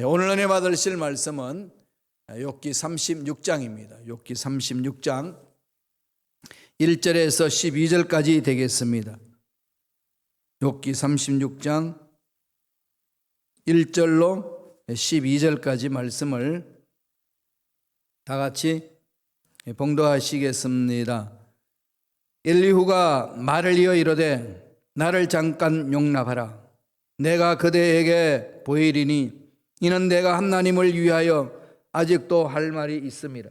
오늘 은혜 받으실 말씀은 욥기 36장입니다. 욥기 36장 1절에서 12절까지 되겠습니다. 욥기 36장 1절로 12절까지 말씀을 다 같이 봉독하시겠습니다. 엘리후가 말을 이어 이르되 나를 잠깐 용납하라. 내가 그대에게 보이리니 이는 내가 하나님을 위하여 아직도 할 말이 있음이라.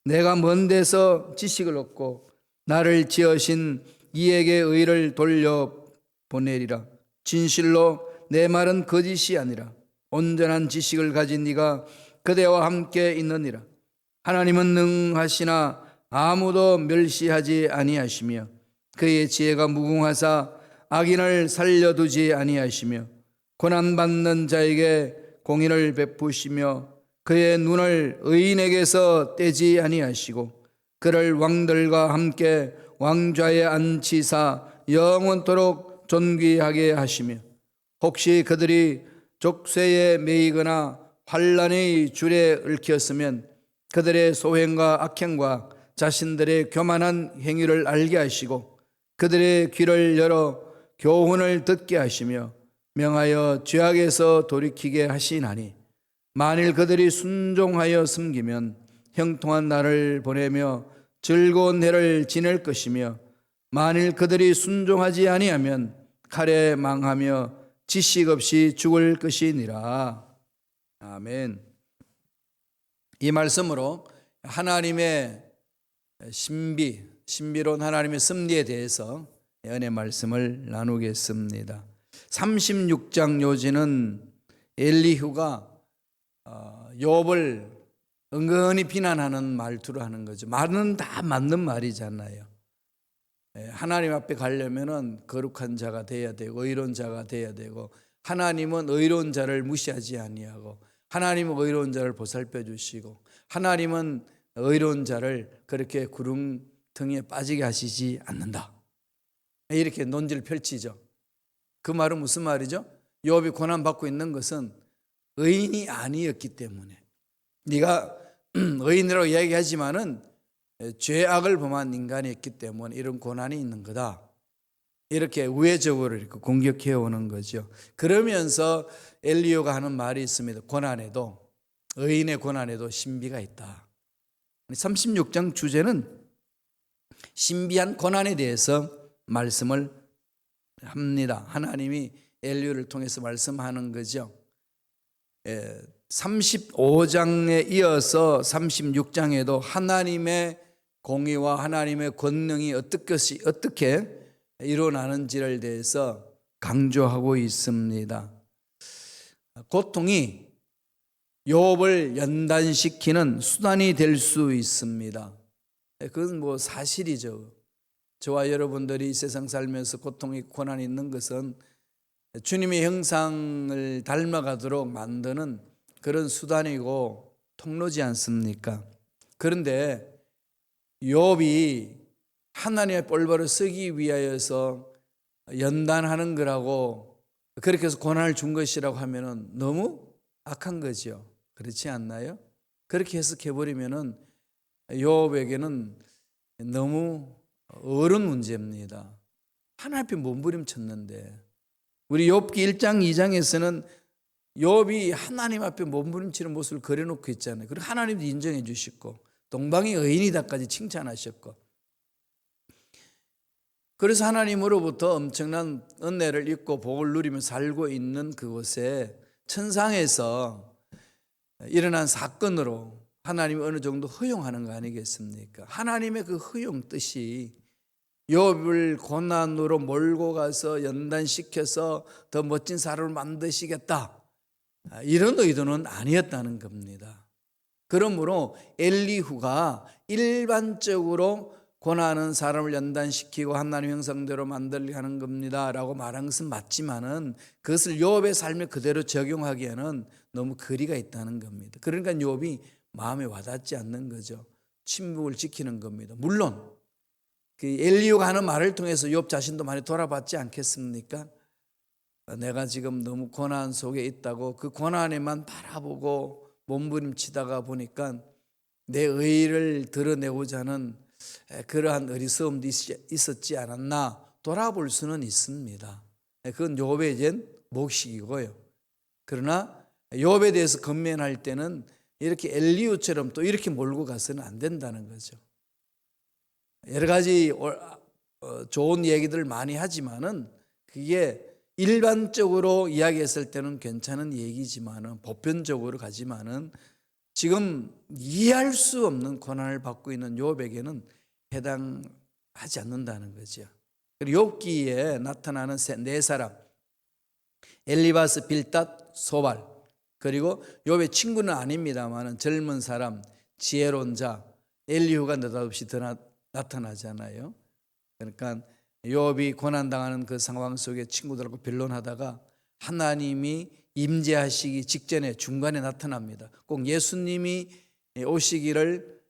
내가 먼 데서 지식을 얻고 나를 지으신 이에게 의를 돌려보내리라. 진실로 내 말은 거짓이 아니라 온전한 지식을 가진 네가 그대와 함께 있느니라. 하나님은 능하시나 아무도 멸시하지 아니하시며 그의 지혜가 무궁하사 악인을 살려두지 아니하시며 고난받는 자에게 공의를 베푸시며 그의 눈을 의인에게서 떼지 아니하시고 그를 왕들과 함께 왕좌에 앉히사 영원토록 존귀하게 하시며 혹시 그들이 족쇄에 매이거나 환난의 줄에 얽혔으면 그들의 소행과 악행과 자신들의 교만한 행위를 알게 하시고 그들의 귀를 열어 교훈을 듣게 하시며 명하여 죄악에서 돌이키게 하시나니 만일 그들이 순종하여 섬기면 형통한 날을 보내며 즐거운 해를 지낼 것이며 만일 그들이 순종하지 아니하면 칼에 망하며 지식 없이 죽을 것이니라. 아멘. 이 말씀으로 하나님의 신비로운 하나님의 섭리에 대해서 은혜 말씀을 나누겠습니다. 36장 요지는 엘리후가 욥을 은근히 비난하는 말투로 하는 거죠. 말은 다 맞는 말이잖아요. 하나님 앞에 가려면은 거룩한 자가 돼야 되고 의로운 자가 돼야 되고 하나님은 의로운 자를 무시하지 아니하고 하나님은 의로운 자를 보살펴 주시고 하나님은 의로운 자를 그렇게 구름등에 빠지게 하시지 않는다. 이렇게 논지를 펼치죠. 그 말은 무슨 말이죠? 욥이 고난받고 있는 것은 의인이 아니었기 때문에 네가 의인이라고 이야기하지만은 죄악을 범한 인간이었기 때문에 이런 고난이 있는 거다. 이렇게 우회적으로 이렇게 공격해 오는 거죠. 그러면서 엘리야가 하는 말이 있습니다. 고난에도 의인의 고난에도 신비가 있다. 36장 주제는 신비한 고난에 대해서 말씀을 합니다. 하나님이 엘리야를 통해서 말씀하는 거죠. 35장에 이어서 36장에도 하나님의 공의와 하나님의 권능이 어떻게 일어나는지를 대해서 강조하고 있습니다. 고통이 욥을 연단시키는 수단이 될 수 있습니다. 그건 뭐 사실이죠. 저와 여러분들이 이 세상 살면서 고통이 고난이 있는 것은 주님의 형상을 닮아가도록 만드는 그런 수단이고 통로지 않습니까? 그런데 욥이 하나님의 뻘벌을 쓰기 위하여서 연단하는 거라고 그렇게 해서 고난을 준 것이라고 하면은 너무 악한 거죠. 그렇지 않나요? 그렇게 해석해버리면은 욥에게는 너무 어려운 문제입니다. 하나님 앞에 몸부림쳤는데 우리 욥기 1장 2장에서는 욥이 하나님 앞에 몸부림치는 모습을 그려놓고 있잖아요. 그리고 하나님도 인정해 주시고 동방의 의인이다까지 칭찬하셨고 그래서 하나님으로부터 엄청난 은혜를 입고 복을 누리며 살고 있는 그곳에 천상에서 일어난 사건으로 하나님이 어느 정도 허용하는 거 아니겠습니까? 하나님의 그 허용 뜻이 욥을 고난으로 몰고 가서 연단시켜서 더 멋진 사람을 만드시겠다 이런 의도는 아니었다는 겁니다. 그러므로 엘리후가 일반적으로 고난하는 사람을 연단시키고 하나님 형상대로 만들게 하는 겁니다 라고 말한 것은 맞지만은 그것을 욥의 삶에 그대로 적용하기에는 너무 거리가 있다는 겁니다. 그러니까 욥이 마음에 와닿지 않는 거죠. 침묵을 지키는 겁니다. 물론 그 엘리후가 하는 말을 통해서 욥 자신도 많이 돌아봤지 않겠습니까? 내가 지금 너무 고난 속에 있다고 그 고난에만 바라보고 몸부림치다가 보니까 내 의의를 드러내고자 하는 그러한 어리석음도 있었지 않았나 돌아볼 수는 있습니다. 그건 욥의 이제 몫이고요. 그러나 욥에 대해서 건면할 때는 이렇게 엘리후처럼 또 이렇게 몰고 가서는 안 된다는 거죠. 여러 가지 좋은 얘기들 많이 하지만은 그게 일반적으로 이야기했을 때는 괜찮은 얘기지만은 보편적으로 가지만은 지금 이해할 수 없는 고난을 받고 있는 욥에게는 해당하지 않는다는 거죠. 그리고 욥기에 나타나는 네 사람 엘리바스, 빌닷, 소발, 그리고 욥의 친구는 아닙니다만은 젊은 사람, 지혜로운 자 엘리후가 느닷없이 나타나잖아요. 그러니까 욥이 고난당하는 그 상황 속에 친구들하고 변론하다가 하나님이 임재하시기 직전에 중간에 나타납니다. 꼭 예수님이 오시기를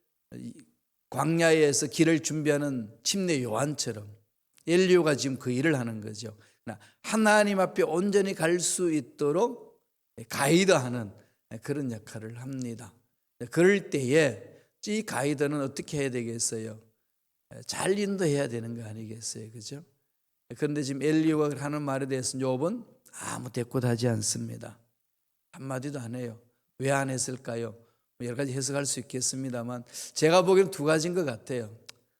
광야에서 길을 준비하는 침례 요한처럼 엘리후가 지금 그 일을 하는 거죠. 하나님 앞에 온전히 갈 수 있도록 가이드하는 그런 역할을 합니다. 그럴 때에 이 가이드는 어떻게 해야 되겠어요? 잘 인도해야 되는 거 아니겠어요? 그죠? 그런데 지금 엘리후가 하는 말에 대해서는 욥은 아무 대꾸도 하지 않습니다. 한마디도 안 해요. 왜 안 했을까요? 여러 가지 해석할 수 있겠습니다만 제가 보기에는 두 가지인 것 같아요.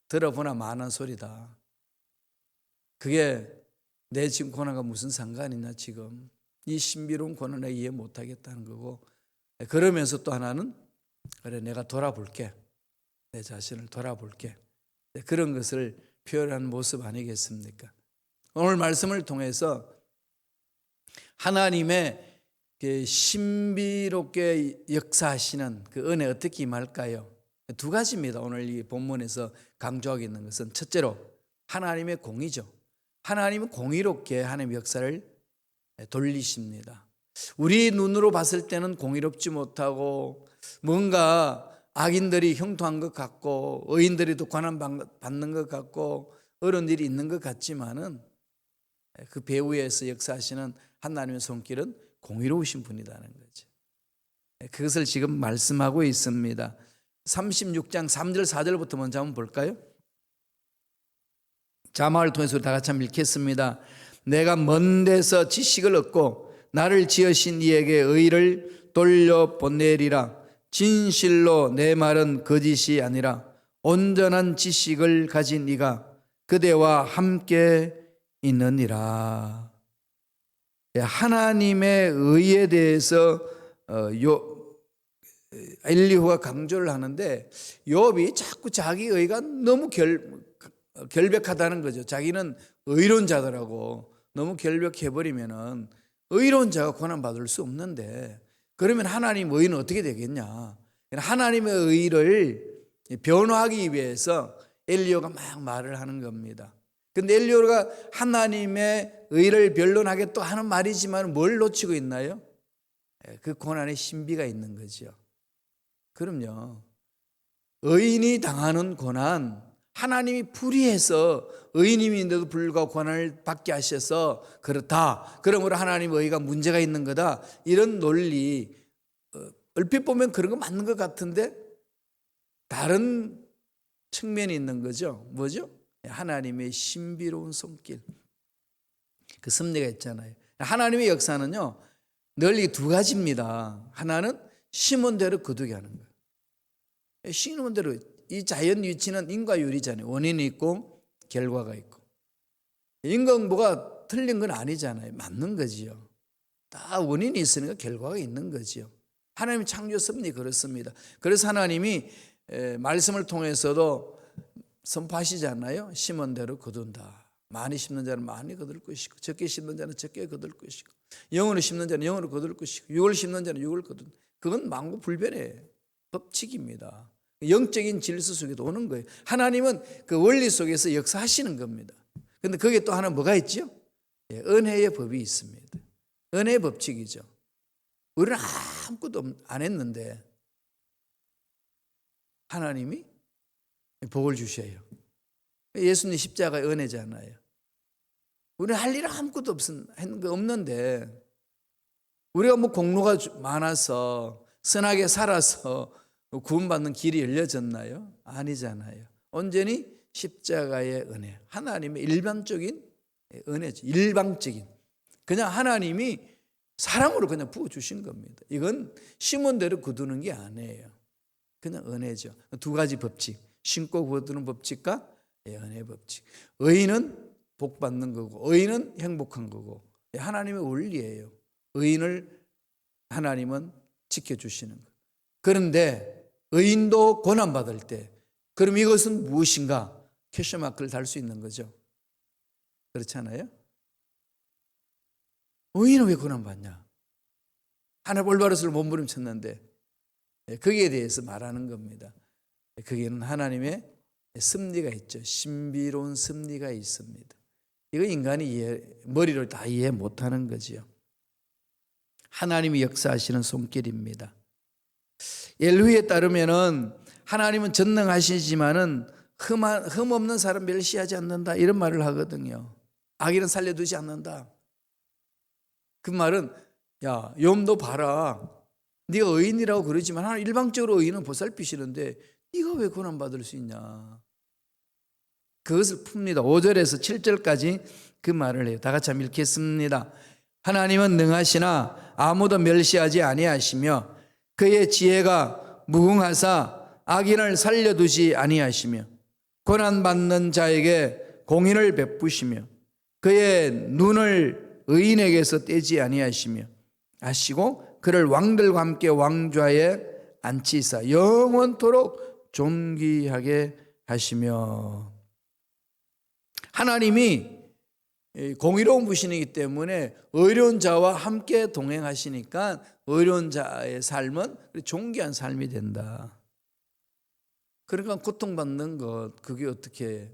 들어보나 마는 소리다. 그게 내 지금 고난과 무슨 상관이냐 지금. 이 신비로운 고난에 이해 못하겠다는 거고, 그러면서 또 하나는 그래 내가 돌아볼게. 내 자신을 돌아볼게. 그런 것을 표현하는 모습 아니겠습니까? 오늘 말씀을 통해서 하나님의 신비롭게 역사하시는 그 은혜 어떻게 임할까요? 두 가지입니다. 오늘 이 본문에서 강조하고 있는 것은 첫째로 하나님의 공의죠. 하나님은 공의롭게 하나님의 역사를 돌리십니다. 우리 눈으로 봤을 때는 공의롭지 못하고 뭔가 악인들이 형통한 것 같고 의인들이 또 고난받는 것 같고 어려운 일이 있는 것 같지만은 그 배후에서 역사하시는 하나님의 손길은 공의로우신 분이라는 거죠. 그것을 지금 말씀하고 있습니다. 36장 3절 4절부터 먼저 한번 볼까요? 자막을 통해서 다 같이 한번 읽겠습니다. 내가 먼 데서 지식을 얻고 나를 지으신 이에게 의를 돌려보내리라. 진실로 내 말은 거짓이 아니라 온전한 지식을 가진 이가 그대와 함께 있느니라. 하나님의 의에 대해서 엘리후가 강조를 하는데 욥이 자꾸 자기 의가 너무 결백하다는 거죠. 자기는 의로운 자더라고. 너무 결백해버리면은 의로운 자가 고난받을 수 없는데 그러면 하나님 의는 어떻게 되겠냐. 하나님의 의를 변호하기 위해서 엘리후가 막 말을 하는 겁니다. 근데 엘리후가 하나님의 의를 변론하게 또 하는 말이지만 뭘 놓치고 있나요? 그 고난의 신비가 있는 거죠. 그럼요. 의인이 당하는 고난, 하나님이 불의해서 의인임인데도 불구하고 고난을 받게 하셔서 그렇다. 그러므로 하나님의 의가 문제가 있는 거다. 이런 논리, 얼핏 보면 그런 거 맞는 것 같은데 다른 측면이 있는 거죠. 뭐죠? 하나님의 신비로운 손길. 그 섭리가 있잖아요. 하나님의 역사는요, 늘 이 두 가지입니다. 하나는 심은 대로 거두게 하는 거예요. 심은 대로. 이 자연 위치는 인과율이잖아요. 원인이 있고 결과가 있고. 인과응보가 틀린 건 아니잖아요. 맞는 거지요. 다 원인이 있으니까 결과가 있는 거지요. 하나님의 창조 섭리 그렇습니다. 그래서 하나님이 말씀을 통해서도 선포하시잖아요. 심은 대로 거둔다. 많이 심는 자는 많이 거둘 것이고 적게 심는 자는 적게 거둘 것이고 영으로 심는 자는 영으로 거둘 것이고 육을 심는 자는 육을 거둔다. 그건 만고불변의 법칙입니다. 영적인 질서 속에도 오는 거예요. 하나님은 그 원리 속에서 역사하시는 겁니다. 그런데 거기에 또 하나 뭐가 있죠? 은혜의 법이 있습니다. 은혜의 법칙이죠. 우리는 아무것도 안 했는데 하나님이 복을 주셔요. 예수님 십자가의 은혜잖아요. 우리는 할 일 아무것도 없는데 우리가 뭐 공로가 많아서 선하게 살아서 구원받는 길이 열려졌나요? 아니잖아요. 온전히 십자가의 은혜, 하나님의 일반적인 은혜죠. 일방적인. 그냥 하나님이 사랑으로 그냥 부어주신 겁니다. 이건 심은 대로 거두는 게 아니에요. 그냥 은혜죠. 두 가지 법칙. 심고 거두는 법칙과 은혜 법칙. 의인은 복 받는 거고 의인은 행복한 거고 하나님의 원리예요. 의인을 하나님은 지켜주시는 거. 그런데 의인도 고난받을 때 그럼 이것은 무엇인가? 퀘스천마크를 달 수 있는 거죠. 그렇잖아요? 의인은 왜 고난받냐? 하나님 올바르스를 몸부림쳤는데 거기에 대해서 말하는 겁니다. 거기에는 하나님의 섭리가 있죠. 신비로운 섭리가 있습니다. 이거 인간이 머리로 다 이해 못하는 거지요. 하나님이 역사하시는 손길입니다. 엘후에 따르면은 하나님은 전능하시지만은 흠 없는 사람 멸시하지 않는다 이런 말을 하거든요. 악인은 살려두지 않는다. 그 말은 야 욥도 봐라. 네가 의인이라고 그러지만 하나님 일방적으로 의인은 보살피시는데 네가 왜 고난받을 수 있냐. 그것을 풉니다. 5절에서 7절까지 그 말을 해요. 다 같이 한번 읽겠습니다. 하나님은 능하시나 아무도 멸시하지 아니하시며 그의 지혜가 무궁하사 악인을 살려두지 아니하시며 고난받는 자에게 공의를 베푸시며 그의 눈을 의인에게서 떼지 아니하시며 하시고 그를 왕들과 함께 왕좌에 앉히사 영원토록 존귀하게 하시며 하나님이 공의로운 분이시기 때문에 의로운 자와 함께 동행하시니까 의로운 자의 삶은 존귀한 삶이 된다. 그러니까 고통받는 것 그게 어떻게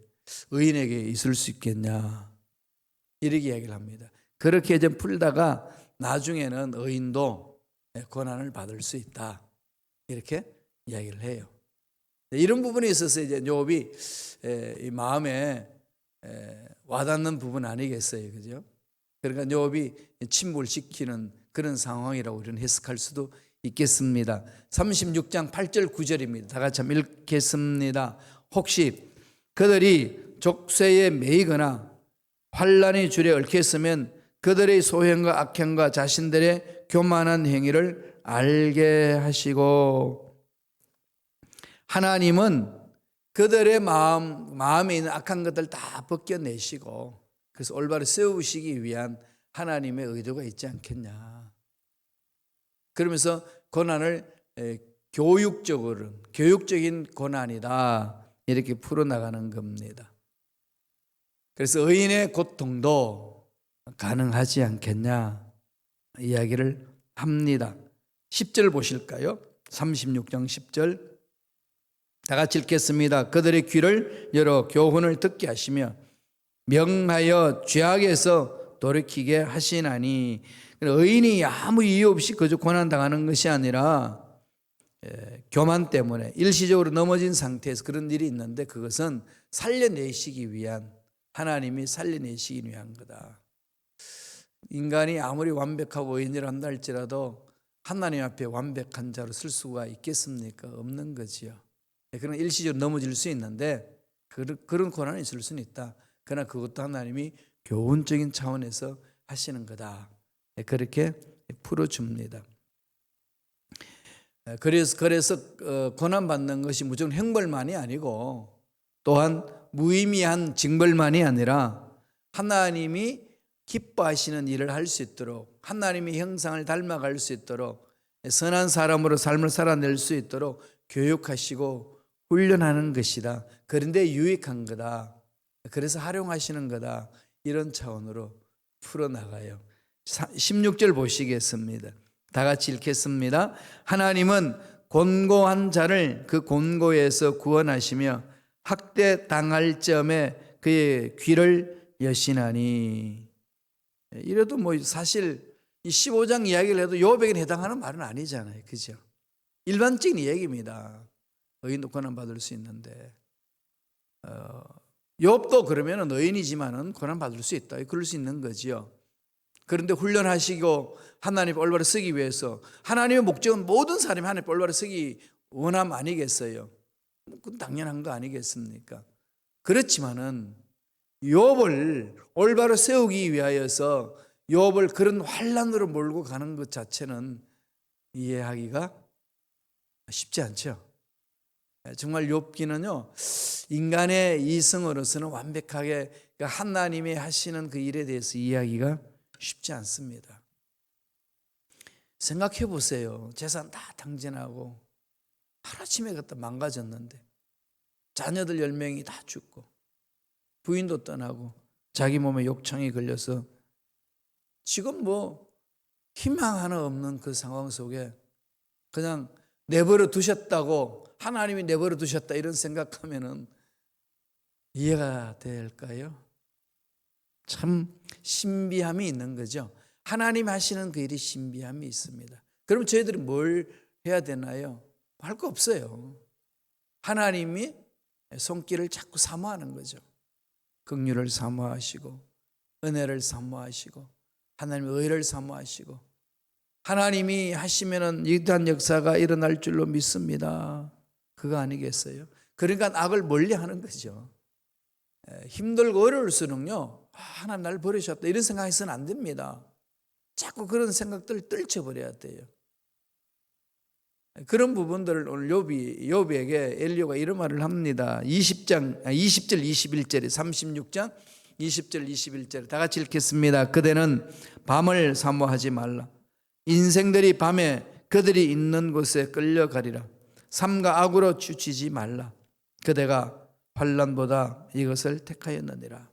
의인에게 있을 수 있겠냐 이렇게 이야기를 합니다. 그렇게 이제 풀다가 나중에는 의인도 고난을 받을 수 있다 이렇게 이야기를 해요. 이런 부분에 있어서 이제 욥이 이 마음에 와닿는 부분 아니겠어요, 그죠? 그러니까 욥이 침몰시키는 그런 상황이라고 우리는 해석할 수도 있겠습니다. 36장 8절 9절입니다. 다 같이 한번 읽겠습니다. 혹시 그들이 족쇄에 매이거나 환난의 줄에 얽혔으면 그들의 소행과 악행과 자신들의 교만한 행위를 알게 하시고 하나님은 그들의 마음에 있는 악한 것들 다 벗겨내시고 그래서 올바로 세우시기 위한 하나님의 의도가 있지 않겠냐. 그러면서 고난을 교육적인 고난이다 이렇게 풀어나가는 겁니다. 그래서 의인의 고통도 가능하지 않겠냐 이야기를 합니다. 10절 보실까요? 36장 10절 다 같이 읽겠습니다. 그들의 귀를 열어 교훈을 듣게 하시며 명하여 죄악에서 돌이키게 하시나니 의인이 아무 이유 없이 그저 고난당하는 것이 아니라 교만 때문에 일시적으로 넘어진 상태에서 그런 일이 있는데 그것은 살려내시기 위한 하나님이 살려내시기 위한 거다. 인간이 아무리 완벽하고 의인이라 한다 할지라도 하나님 앞에 완벽한 자로 쓸 수가 있겠습니까? 없는 거지요. 그런 일시적으로 넘어질 수 있는데 그런 고난이 있을 수는 있다. 그러나 그것도 하나님이 교훈적인 차원에서 하시는 거다. 그렇게 풀어줍니다. 그래서 고난받는 것이 무조건 형벌만이 아니고 또한 무의미한 징벌만이 아니라 하나님이 기뻐하시는 일을 할 수 있도록 하나님의 형상을 닮아갈 수 있도록 선한 사람으로 삶을 살아낼 수 있도록 교육하시고 훈련하는 것이다. 그런데 유익한 거다. 그래서 활용하시는 거다. 이런 차원으로 풀어나가요. 16절 보시겠습니다. 다 같이 읽겠습니다. 하나님은 곤고한 자를 그 곤고에서 구원하시며 학대 당할 점에 그의 귀를 여시나니. 이래도 뭐 사실 이 15장 이야기를 해도 욥에게 해당하는 말은 아니잖아요. 그죠? 일반적인 이야기입니다. 의인도 고난받을 수 있는데 욥도 그러면은 의인이지만은 고난 받을 수 있다. 그럴 수 있는 거지요. 그런데 훈련하시고 하나님 올바로 쓰기 위해서 하나님의 목적은 모든 사람이 하나님 올바로 쓰기 원함 아니겠어요? 그건 당연한 거 아니겠습니까? 그렇지만은 욥을 올바로 세우기 위하여서 욥을 그런 환난으로 몰고 가는 것 자체는 이해하기가 쉽지 않죠. 정말 욥기는요, 인간의 이성으로서는 완벽하게 하나님이 하시는 그 일에 대해서 이해하기가 쉽지 않습니다. 생각해 보세요. 재산 다 탕진하고 하루아침에 갖다 망가졌는데 자녀들 10명이 다 죽고 부인도 떠나고 자기 몸에 욕창이 걸려서 지금 뭐 희망 하나 없는 그 상황 속에 그냥 내버려 두셨다고, 하나님이 내버려 두셨다 이런 생각하면은 이해가 될까요? 참 신비함이 있는 거죠. 하나님 하시는 그 일이 신비함이 있습니다. 그럼 저희들이 뭘 해야 되나요? 할 거 없어요. 하나님이 손길을 자꾸 사모하는 거죠. 긍휼을 사모하시고 은혜를 사모하시고 하나님의 의를 사모하시고, 하나님이 하시면은 이러한 역사가 일어날 줄로 믿습니다. 그거 아니겠어요? 그러니까 악을 멀리하는 거죠. 힘들고 어려울수록요, 하나님 나를 버리셨다 이런 생각해서는 안 됩니다. 자꾸 그런 생각들을 떨쳐버려야 돼요. 그런 부분들을 오늘 욥에게 엘리야가 이런 말을 합니다. 20절 21절에 36장 20절 21절 다 같이 읽겠습니다. 그대는 밤을 사모하지 말라. 인생들이 밤에 그들이 있는 곳에 끌려가리라. 삼가 악으로 주치지 말라. 그대가 환난보다 이것을 택하였느니라.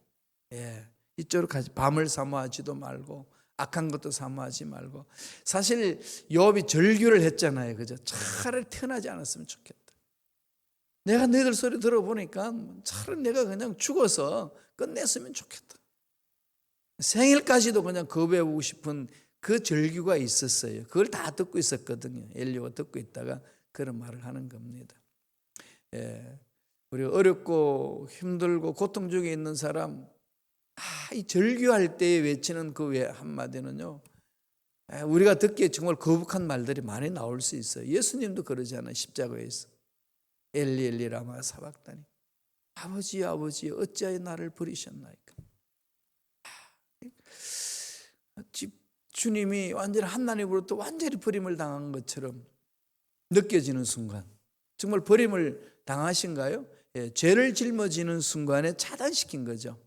이쪽으로 가지. 밤을 사모하지도 말고 악한 것도 사모하지 말고. 사실 욥이 절규를 했잖아요. 그죠? 차라리 태어나지 않았으면 좋겠다. 내가 너희들 소리 들어보니까 차라리 내가 그냥 죽어서 끝냈으면 좋겠다. 생일까지도 그냥 거부해보고 싶은 그 절규가 있었어요. 그걸 다 듣고 있었거든요. 엘리야가 듣고 있다가 그런 말을 하는 겁니다. 우리 어렵고 힘들고 고통 중에 있는 사람, 이 절규할 때 외치는 그 한마디는요, 우리가 듣기에 정말 거북한 말들이 많이 나올 수 있어요. 예수님도 그러잖아요. 십자가에서 엘리 엘리 라마 사박다니, 아버지 아버지 어찌하여 나를 버리셨나이까. 주님이 완전히 하나님으로부터 완전히 버림을 당한 것처럼 느껴지는 순간, 정말 버림을 당하신가요? 죄를 짊어지는 순간에 차단시킨 거죠.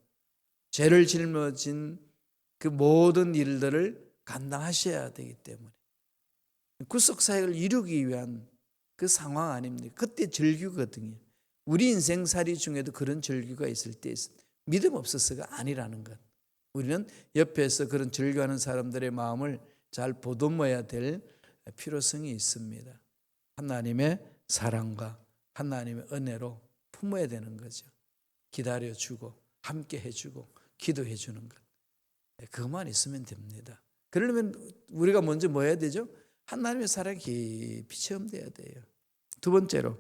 죄를 짊어진 그 모든 일들을 감당하셔야 되기 때문에 구속사역을 이루기 위한 그 상황 아닙니까? 그때 절규거든요. 우리 인생살이 중에도 그런 절규가 있을 때 믿음 없어서가 아니라는 것. 우리는 옆에서 그런 절규하는 사람들의 마음을 잘 보듬어야 될 필요성이 있습니다. 하나님의 사랑과 하나님의 은혜로 품어야 되는 거죠. 기다려주고 함께 해주고 기도해주는 것. 그것만 있으면 됩니다. 그러려면 우리가 먼저 뭐 해야 되죠? 하나님의 사랑이 깊이 체험돼야 돼요. 두 번째로,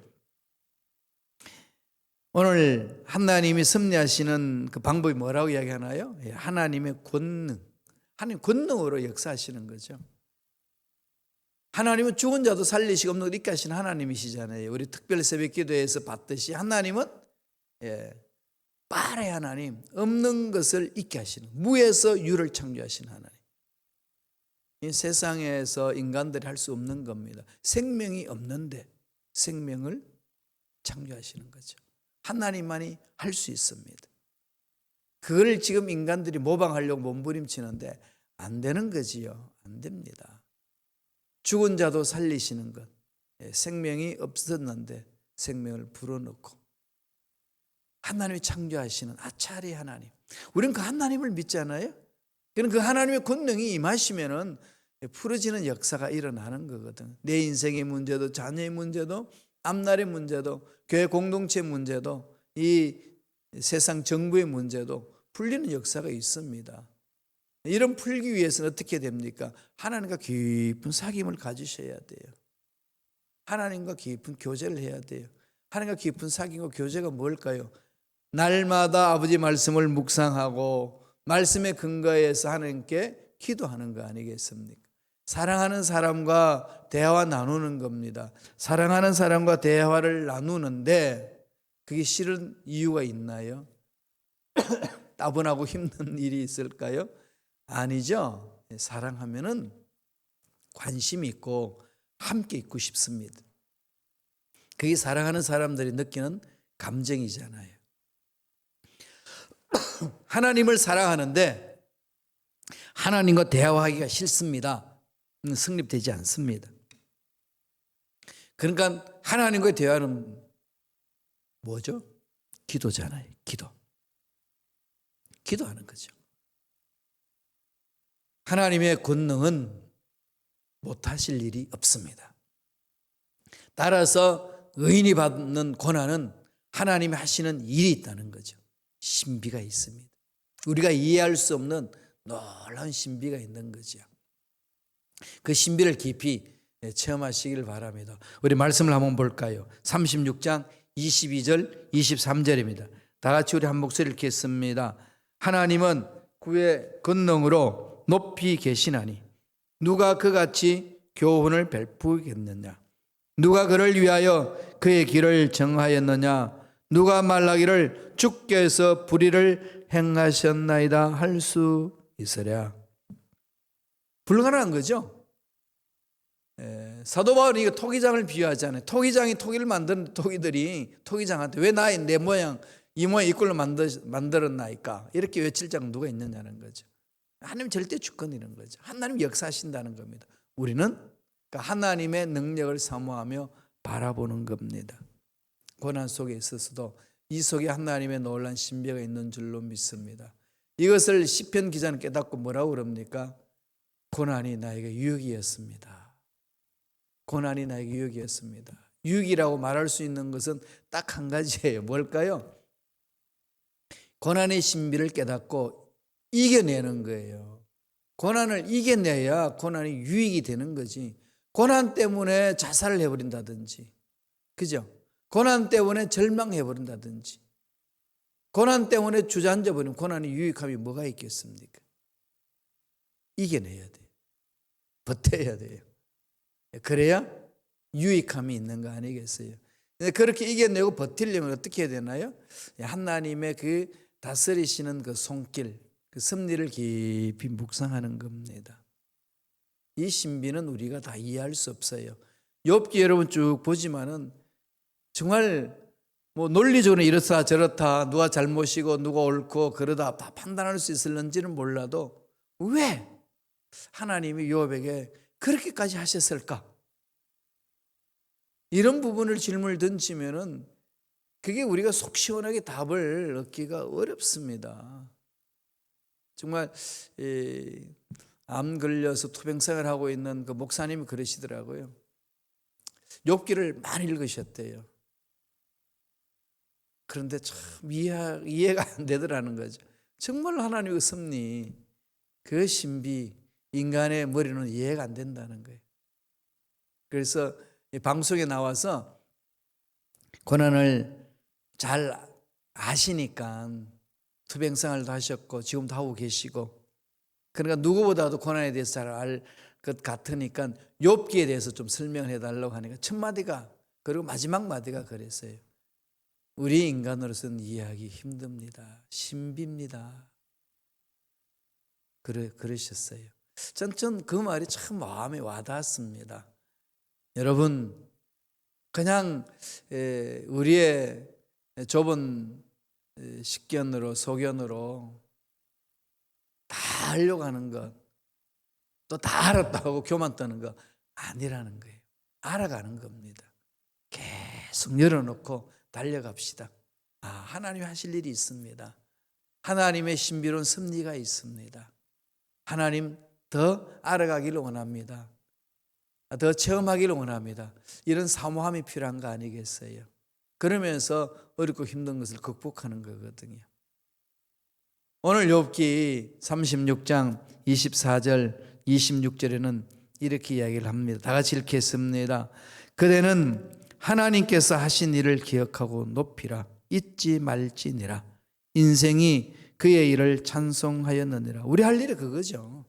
오늘 하나님이 섭리하시는 그 방법이 뭐라고 이야기하나요? 하나님의 권능. 하나님 권능으로 역사하시는 거죠. 하나님은 죽은 자도 살리시고 없는 걸 있게 하시는 하나님이시잖아요. 우리 특별 새벽 기도에서 봤듯이 하나님은 빠르게 하나님, 없는 것을 있게 하시는, 무에서 유를 창조하시는 하나님. 이 세상에서 인간들이 할 수 없는 겁니다. 생명이 없는데 생명을 창조하시는 거죠. 하나님만이 할 수 있습니다. 그걸 지금 인간들이 모방하려고 몸부림치는데 안 되는 거지요. 안 됩니다. 죽은 자도 살리시는 것, 생명이 없었는데 생명을 불어넣고 하나님이 창조하시는 아차리 하나님. 우리는 그 하나님을 믿잖아요. 그럼 그 하나님의 권능이 임하시면은 풀어지는 역사가 일어나는 거거든. 내 인생의 문제도, 자녀의 문제도, 앞날의 문제도, 교회 공동체 문제도, 이 세상 정부의 문제도 풀리는 역사가 있습니다. 이런 풀기 위해서는 어떻게 됩니까? 하나님과 깊은 사귐을 가지셔야 돼요. 하나님과 깊은 교제를 해야 돼요. 하나님과 깊은 사귐과 교제가 뭘까요? 날마다 아버지 말씀을 묵상하고 말씀에 근거해서 하나님께 기도하는 거 아니겠습니까? 사랑하는 사람과 대화 나누는 겁니다. 사랑하는 사람과 대화를 나누는데 그게 싫은 이유가 있나요? 따분하고 힘든 일이 있을까요? 아니죠. 사랑하면은 관심이 있고 함께 있고 싶습니다. 그게 사랑하는 사람들이 느끼는 감정이잖아요. 하나님을 사랑하는데 하나님과 대화하기가 싫습니다. 성립되지 않습니다. 그러니까 하나님과의 대화는 뭐죠? 기도잖아요. 기도하는 거죠. 하나님의 권능은 못하실 일이 없습니다. 따라서 의인이 받는 고난은 하나님이 하시는 일이 있다는 거죠. 신비가 있습니다. 우리가 이해할 수 없는 놀라운 신비가 있는 거죠. 그 신비를 깊이 체험하시길 바랍니다. 우리 말씀을 한번 볼까요? 36장 22절 23절입니다. 다 같이 우리 한 목소리를 읽겠습니다. 하나님은 그의 권능으로 높이 계시나니 누가 그같이 교훈을 베푸겠느냐? 누가 그를 위하여 그의 길을 정하였느냐? 누가 말하기를 주께서 불의를 행하셨나이다 할 수 있으랴? 불가능한 거죠. 사도 바울이 이거 토기장을 비유하잖아요. 토기장이 토기를 만드는 토기들이 토기장한테 왜 내 모양 이 모양 이 꼴로 만들었나이까 이렇게 외칠 자가 누가 있느냐는 거죠. 하나님 절대 주권이라는 거죠. 하나님 역사하신다는 겁니다. 우리는 하나님의 능력을 사모하며 바라보는 겁니다. 고난 속에 있어서도 이 속에 하나님의 놀라운 신비가 있는 줄로 믿습니다. 이것을 시편 기자는 깨닫고 뭐라고 그럽니까? 고난이 나에게 유익이었습니다. 고난이 나에게 유익이었습니다. 유익이라고 말할 수 있는 것은 딱 한 가지예요. 뭘까요? 고난의 신비를 깨닫고 이겨내는 거예요. 고난을 이겨내야 고난이 유익이 되는 거지. 고난 때문에 자살을 해버린다든지, 그죠? 고난 때문에 절망해버린다든지, 고난 때문에 주저앉아버리면 고난의 유익함이 뭐가 있겠습니까? 이겨내야 돼요. 버텨야 돼요. 그래야 유익함이 있는 거 아니겠어요? 그렇게 이겨내고 버티려면 어떻게 해야 되나요? 하나님의 그 다스리시는 그 손길, 그 섭리를 깊이 묵상하는 겁니다. 이 신비는 우리가 다 이해할 수 없어요. 욥기 여러분 쭉 보지만은 정말 뭐 논리적으로 이렇다 저렇다 누가 잘못이고 누가 옳고 그러다 다 판단할 수 있을는지는 몰라도 왜 하나님이 욥에게 그렇게까지 하셨을까? 이런 부분을 질문을 던지면은 그게 우리가 속 시원하게 답을 얻기가 어렵습니다. 정말 암 걸려서 투병생활을 하고 있는 그 목사님이 그러시더라고요. 욥기를 많이 읽으셨대요. 그런데 참 이해가 안 되더라는 거죠. 정말 하나님의 섭리, 그 신비, 인간의 머리는 이해가 안 된다는 거예요. 그래서 방송에 나와서 고난을 잘 아시니까 투병생활도 하셨고 지금도 하고 계시고 그러니까 누구보다도 고난에 대해서 잘 알 것 같으니까 욥기에 대해서 좀 설명해 달라고 하니까 첫 마디가 그리고 마지막 마디가 그랬어요. 우리 인간으로서는 이해하기 힘듭니다. 신비입니다. 그러셨어요. 전 그 말이 참 마음에 와닿았습니다. 여러분 그냥 우리의 좁은 식견으로 소견으로 다 하려고 하는 것, 또 다 알았다고 교만 떠는 거 아니라는 거예요. 알아가는 겁니다. 계속 열어놓고 달려갑시다. 하나님이 하실 일이 있습니다. 하나님의 신비로운 섭리가 있습니다. 하나님 더 알아가기를 원합니다. 더 체험하기를 원합니다. 이런 사모함이 필요한 거 아니겠어요? 그러면서 어렵고 힘든 것을 극복하는 거거든요. 오늘 욥기 36장 24절 26절에는 이렇게 이야기를 합니다. 다 같이 읽겠습니다. 그대는 하나님께서 하신 일을 기억하고 높이라. 잊지 말지니라. 인생이 그의 일을 찬송하였느니라. 우리 할 일이 그거죠.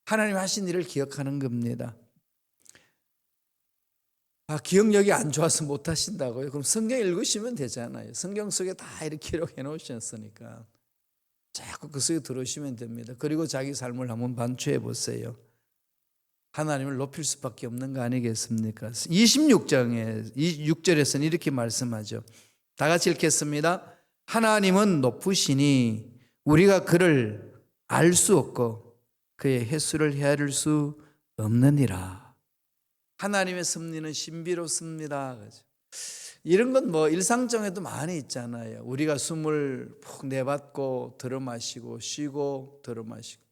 하나님 하신 일을 기억하는 겁니다. 기억력이 안 좋아서 못 하신다고요? 그럼 성경 읽으시면 되잖아요. 성경 속에 다 이렇게 기록해 놓으셨으니까 자꾸 그 속에 들어오시면 됩니다. 그리고 자기 삶을 한번 반추해 보세요. 하나님을 높일 수밖에 없는 거 아니겠습니까? 26장에 6절에서는 이렇게 말씀하죠. 다 같이 읽겠습니다. 하나님은 높으시니 우리가 그를 알 수 없고 그의 횟수를 헤아릴 수 없느니라. 하나님의 섭리는 신비롭습니다. 이런 건 뭐 일상적에도 많이 있잖아요. 우리가 숨을 푹 내뱉고 들어마시고 쉬고 들어마시고.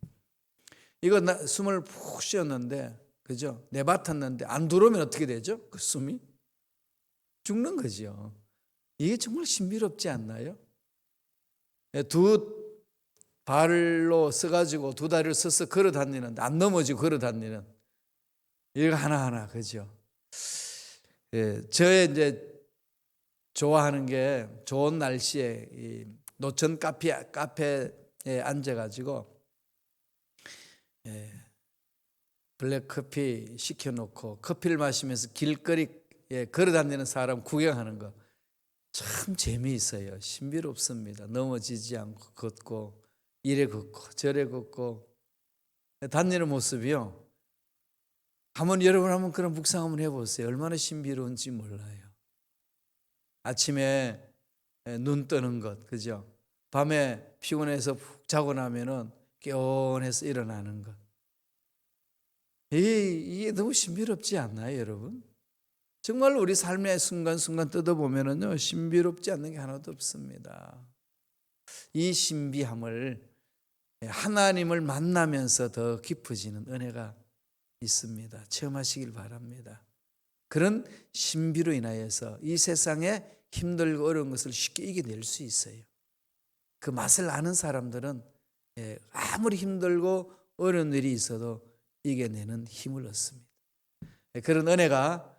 이거 숨을 푹 쉬었는데, 그죠? 내뱉었는데 안 들어오면 어떻게 되죠? 그 숨이 죽는 거죠. 이게 정말 신비롭지 않나요? 두 발로 써가지고 두 다리를 써서 걸어 다니는데 안 넘어지고 걸어 다니는 이거 하나하나, 그죠? 저의 이제 좋아하는 게 좋은 날씨에 이 노천 카페에 앉아가지고 블랙커피 시켜놓고 커피를 마시면서 길거리에 걸어다니는 사람 구경하는 거 참 재미있어요. 신비롭습니다. 넘어지지 않고 걷고 이래 걷고 저래 걷고 다니는 모습이요. 여러분 한번 그런 묵상 한번 해보세요. 얼마나 신비로운지 몰라요. 아침에 눈 뜨는 것, 그죠? 밤에 피곤해서 푹 자고 나면은 개운해서 일어나는 것. 이게 너무 신비롭지 않나요, 여러분? 정말 우리 삶의 순간순간 뜯어보면은요, 신비롭지 않는 게 하나도 없습니다. 이 신비함을 하나님을 만나면서 더 깊어지는 은혜가 있습니다. 체험하시길 바랍니다. 그런 신비로 인하여서 이 세상에 힘들고 어려운 것을 쉽게 이겨낼 수 있어요. 그 맛을 아는 사람들은 아무리 힘들고 어려운 일이 있어도 이겨내는 힘을 얻습니다. 그런 은혜가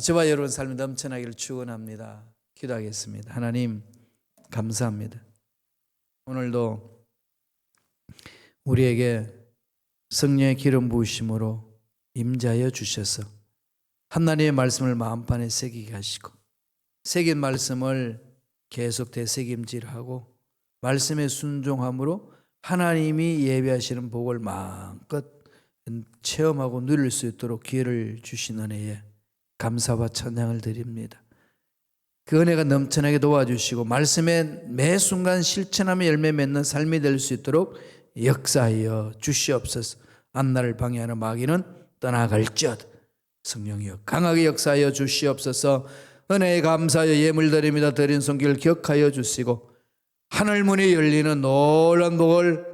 저와 여러분 삶에 넘쳐나기를 축원합니다. 기도하겠습니다. 하나님 감사합니다. 오늘도 우리에게 성령의 기름 부으심으로 임재하여 주셔서 하나님의 말씀을 마음판에 새기게 하시고 새긴 말씀을 계속 되새김질하고 말씀에 순종함으로 하나님이 예비하시는 복을 마음껏 체험하고 누릴 수 있도록 기회를 주신 은혜에 감사와 찬양을 드립니다. 그 은혜가 넘쳐나게 도와주시고 말씀에 매 순간 실천하며 열매 맺는 삶이 될 수 있도록 역사하여 주시옵소서. 앞날을 방해하는 마귀는 떠나갈지어다. 성령이여 강하게 역사하여 주시옵소서. 은혜에 감사하여 예물 드립니다. 드린 손길 기억하여 주시고 하늘 문이 열리는 놀라운 복을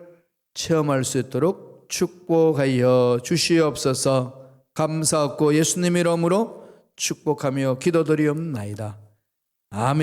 체험할 수 있도록 축복하여 주시옵소서. 감사하고 예수님 이름으로 축복하며 기도드리옵나이다. 아멘.